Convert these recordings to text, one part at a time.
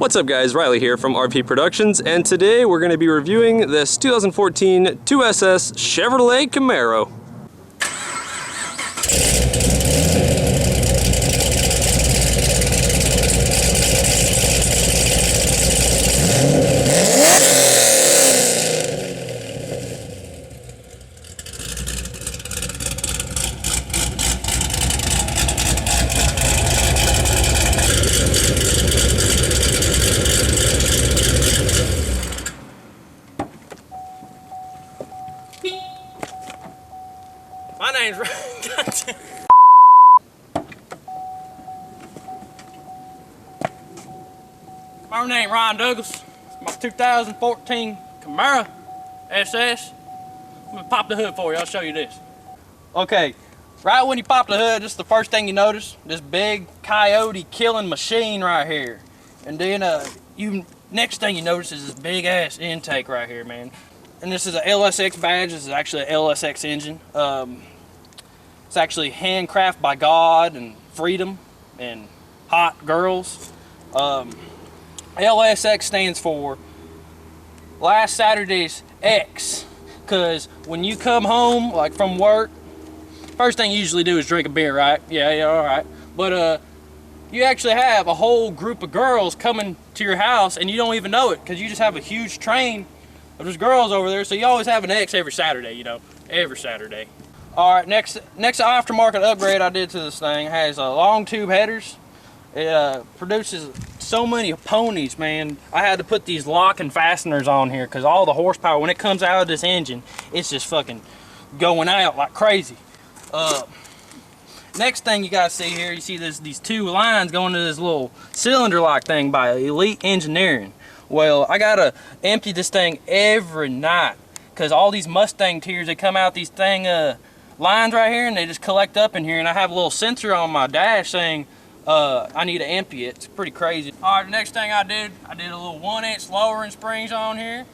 What's up guys, Riley here from RP Productions, and today we're going to be reviewing this 2014 2SS Chevrolet Camaro. My name's My name Ryan Douglas. It's my 2014 Camaro SS. I'm gonna pop the hood for you. I'll show you this. Okay, right when you pop the hood, this is the first thing you notice. This big coyote killing machine right here, and then next thing you notice is this big ass intake right here, man. And this is a LSX badge. This is actually an LSX engine. It's actually handcrafted by God and freedom and hot girls. LSX stands for last Saturday's X, because when you come home like from work, first thing you usually do is drink a beer, right? Yeah, all right. But you actually have a whole group of girls coming to your house and you don't even know it, because you just have a huge train of just girls over there. So you always have an X every Saturday, you know, every Saturday. All right, next aftermarket upgrade I did to this thing has long tube headers. It produces so many ponies, man. I had to put these locking fasteners on here because all the horsepower, when it comes out of this engine, it's just fucking going out like crazy. Next thing you guys see here, you see these two lines going to this little cylinder-like thing by Elite Engineering. Well, I gotta empty this thing every night because all these Mustang tears, they come out these lines right here and they just collect up in here, and I have a little sensor on my dash saying I need to empty it. It's pretty crazy. All right, the next thing I did a little 1-inch lowering springs on here.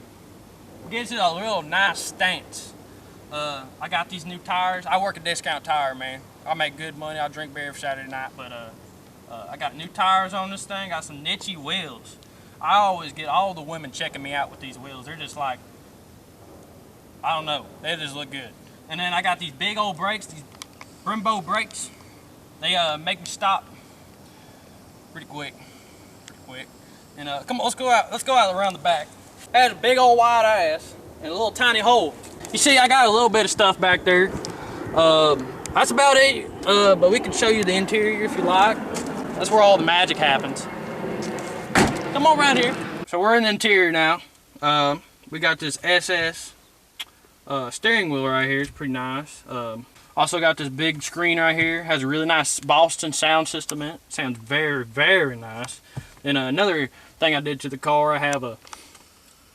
Gives it a real nice stance. I got these new tires. I work a discount tire, man. I make good money. I drink beer every Saturday night, but I got new tires on this thing. Got some niche wheels. I always get all the women checking me out with these wheels. They're just like, I don't know, they just look good. And then I got these big old brakes, these Brembo brakes. They make me stop pretty quick. And come on, let's go out around the back. It has a big old wide ass and a little tiny hole. You see, I got a little bit of stuff back there. That's about it. But we can show you the interior if you like. That's where all the magic happens. Come on around here. So we're in the interior now. We got this SS steering wheel right here. It's pretty nice. Also got this big screen right here. Has a really nice Boston sound system in it. Sounds very, very nice. And another thing I did to the car, I have a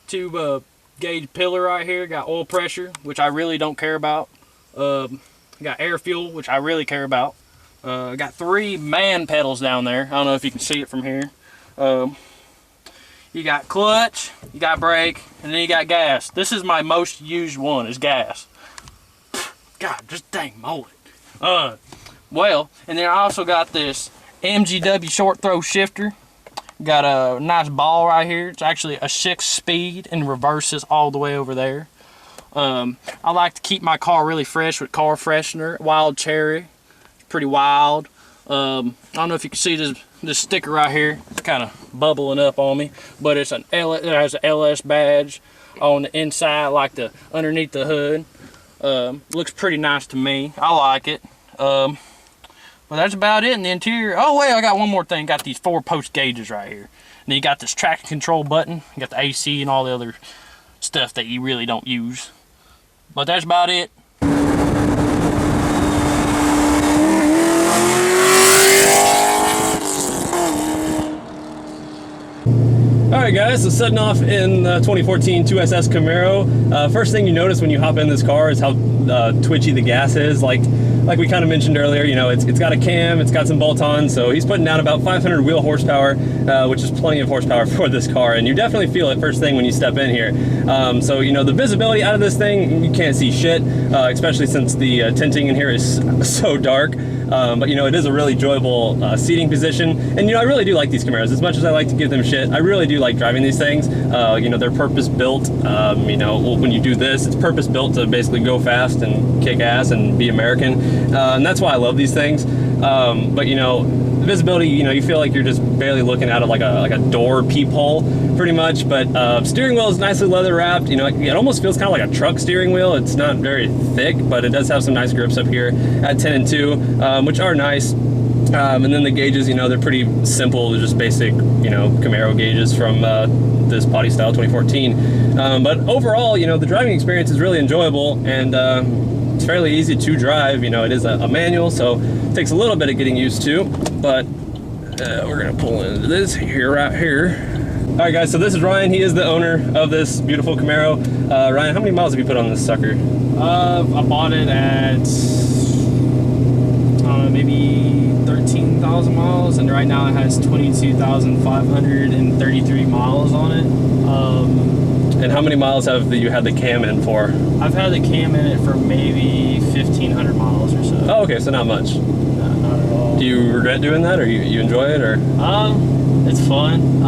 tube gauge pillar right here. Got oil pressure, which I really don't care about. Got air fuel, which I really care about. Got 3 man pedals down there. I don't know if you can see it from here. You got clutch, you got brake, and then you got gas. This is my most used one, is gas. God, just dang moly. Well, and then I also got this MGW short throw shifter. Got a nice ball right here. It's actually a 6-speed and reverses all the way over there. I like to keep my car really fresh with car freshener, wild cherry. It's pretty wild. I don't know if you can see this sticker right here. It's kind of bubbling up on me, but it has an LS badge on the inside, like underneath the hood. Looks pretty nice to me. I like it. But that's about it in the interior. Oh wait, I got one more thing. Got these 4-post gauges right here. And then you got this traction control button. You got the AC and all the other stuff that you really don't use. But that's about it. Alright guys, Alright, so setting off in the 2014 2SS Camaro. First thing you notice when you hop in this car is how twitchy the gas is. Like we kind of mentioned earlier, you know, it's got a cam, it's got some bolt-ons, so he's putting down about 500 wheel horsepower, which is plenty of horsepower for this car, and you definitely feel it first thing when you step in here. So, you know, the visibility out of this thing, you can't see shit, especially since the tinting in here is so dark. But you know, it is a really enjoyable seating position, and you know, I really do like these Camaros. As much as I like to give them shit, I really do like driving these things. You know, they're purpose built. You know, when you do this, it's purpose built to basically go fast and kick ass and be American, and that's why I love these things. But you know, the visibility, you know, you feel like you're just barely looking out of like a door peephole, pretty much. But steering wheel is nicely leather wrapped. You know, it almost feels kind of like a truck steering wheel. It's not very thick, but it does have some nice grips up here at 10 and 2, which are nice. And then the gauges, you know, they're pretty simple. They're just basic, you know, Camaro gauges from this body style 2014. But overall, you know, the driving experience is really enjoyable, and it's fairly easy to drive. You know, it is a manual, so it takes a little bit of getting used to, but we're gonna pull into this here, right here. All right, guys, so this is Ryan. He is the owner of this beautiful Camaro. Ryan, how many miles have you put on this sucker? I bought it at, I don't know, maybe 13,000 miles, and right now it has 22,533 miles on it. And how many miles have you had the cam in for? I've had the cam in it for maybe 1,500 miles or so. Oh, okay, so not much. No, not at all. Do you regret doing that, or you enjoy it, or? It's fun.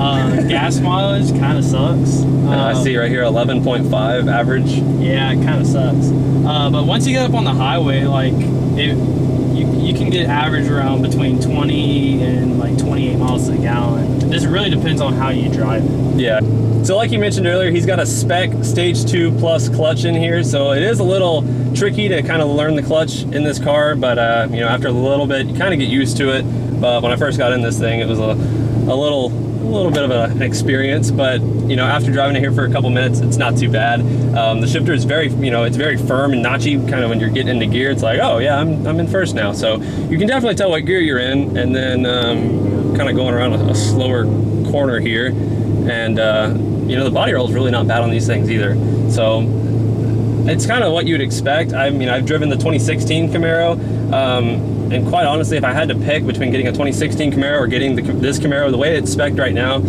Gas mileage kind of sucks. I see right here 11.5 average. Yeah, it kind of sucks. But once you get up on the highway, like you can get average around between 20 and like 28 miles to the gallon. This really depends on how you drive it. Yeah. So like you mentioned earlier, he's got a spec stage 2 plus clutch in here, so it is a little tricky to kind of learn the clutch in this car, but you know, after a little bit, you kind of get used to it. But when I first got in this thing, it was a little bit of an experience, but you know, after driving it here for a couple minutes, it's not too bad. The shifter is very, you know, it's very firm and notchy. Kind of when you're getting into gear, it's like, oh yeah, I'm in first now. So you can definitely tell what gear you're in, and then kind of going around a slower corner here, and you know, the body roll is really not bad on these things either. So it's kind of what you'd expect. I mean, I've driven the 2016 Camaro. And quite honestly, if I had to pick between getting a 2016 Camaro or getting this Camaro, the way it's spec'd right now,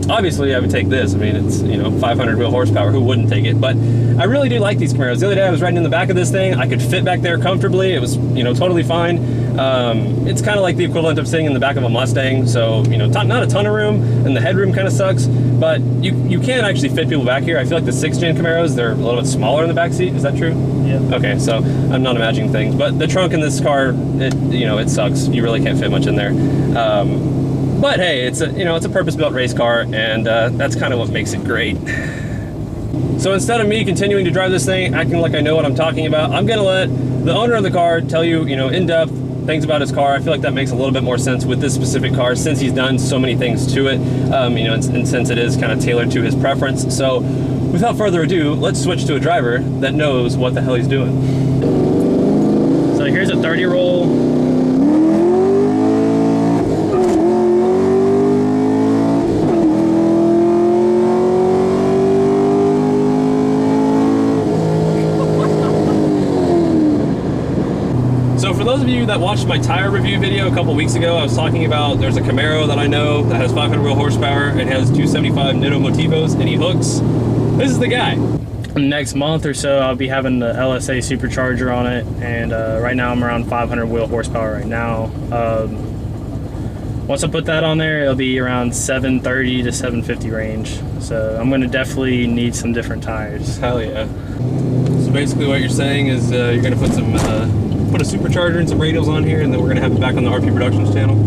obviously I would take this. I mean, it's, you know, 500 wheel horsepower, who wouldn't take it? But I really do like these Camaros. The other day I was riding in the back of this thing. I could fit back there comfortably. It was, you know, totally fine. It's kind of like the equivalent of sitting in the back of a Mustang, so, you know, not a ton of room, and the headroom kind of sucks, but you can actually fit people back here. I feel like the 6th gen Camaros, they're a little bit smaller in the back seat. Is that true? Yeah. Okay, so I'm not imagining things, but the trunk in this car, you know, it sucks. You really can't fit much in there. But hey, it's a, you know, it's a purpose-built race car, and that's kind of what makes it great. So instead of me continuing to drive this thing, acting like I know what I'm talking about, I'm gonna let the owner of the car tell you, you know, in depth things about his car. I feel like that makes a little bit more sense with this specific car, since he's done so many things to it, you know, and since it is kind of tailored to his preference. So without further ado, let's switch to a driver that knows what the hell he's doing. So here's a 30 roll. So for those of you that watched my tire review video a couple weeks ago, I was talking about there's a Camaro that I know that has 500 wheel horsepower. It has 275 Nitto Motivos, and he hooks. This is the guy. Next month or so, I'll be having the LSA supercharger on it, and right now I'm around 500 wheel horsepower right now. Once I put that on there, it'll be around 730 to 750 range. So I'm gonna definitely need some different tires. Hell yeah. So basically what you're saying is you're gonna put some put a supercharger and some radials on here, and then we're gonna have it back on the RP Productions channel?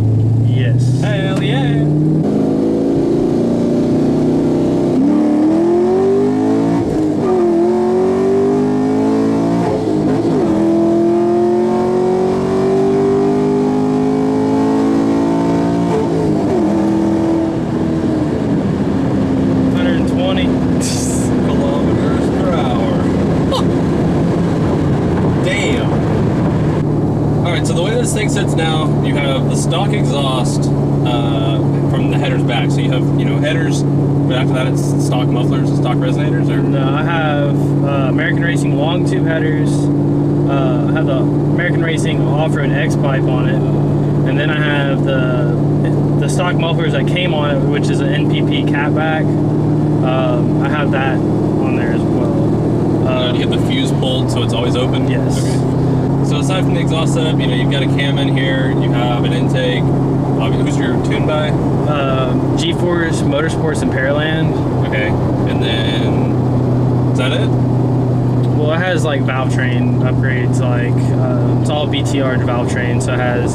Yes. Hell yeah. So the way this thing sits sides now, you have the stock exhaust from the headers back. So you have, you know, headers, but after that it's stock mufflers and stock resonators. Or No, I have American Racing long tube headers. I have the American Racing off-road X pipe on it, and then I have the stock mufflers that came on it, which is an NPP catback. I have that on there as well. you get the fuse pulled, so it's always open. Yes. Okay. So aside from the exhaust setup, you know, you've got a cam in here. You have an intake. Who's your tune by? G-Force Motorsports and Pearland. Okay, and then is that it? Well, it has like valve train upgrades, like it's all BTR valve train, so it has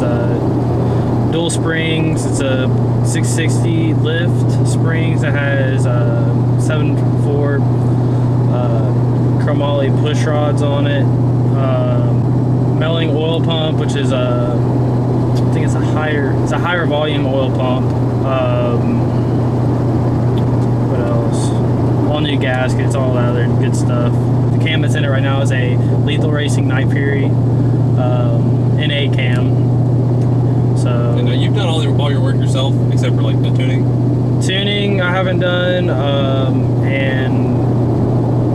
dual springs. It's a 660 lift springs. It has 7.4 chromoly push rods on it. Melling oil pump, which is I think it's a higher volume oil pump. What else? All new gaskets, all that other good stuff. The cam that's in it right now is a Lethal Racing Night Fury NA cam. So And you've done all your work yourself, except for like the tuning. Tuning I haven't done, and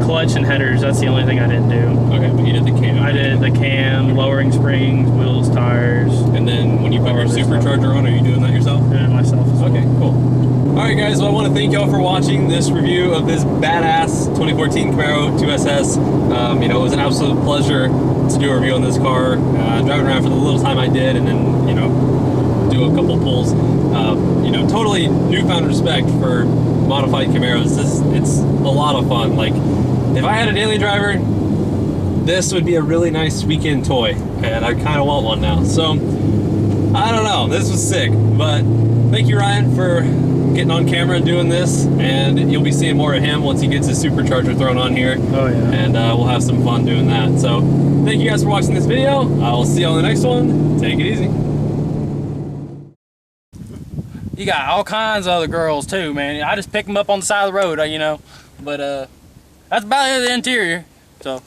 clutch and headers. That's the only thing I didn't do. Okay, but you did the cam. I did the cam, lowering springs, wheels, tires. And then when you put your supercharger on, are you doing that yourself? Doing it myself as well. Okay, cool. All right, guys. Well, I want to thank y'all for watching this review of this badass 2014 Camaro 2SS. You know, it was an absolute pleasure to do a review on this car. Driving around for the little time I did, and then, you know, do a couple pulls. You know, totally newfound respect for modified Camaros. It's a lot of fun. Like, if I had a daily driver, this would be a really nice weekend toy, and I kind of want one now. So, I don't know. This was sick, but thank you, Ryan, for getting on camera and doing this, and you'll be seeing more of him once he gets his supercharger thrown on here. Oh yeah. And we'll have some fun doing that. So, thank you guys for watching this video. I will see you on the next one. Take it easy. You got all kinds of other girls too, man. I just pick them up on the side of the road, you know. But that's about it, the interior. So.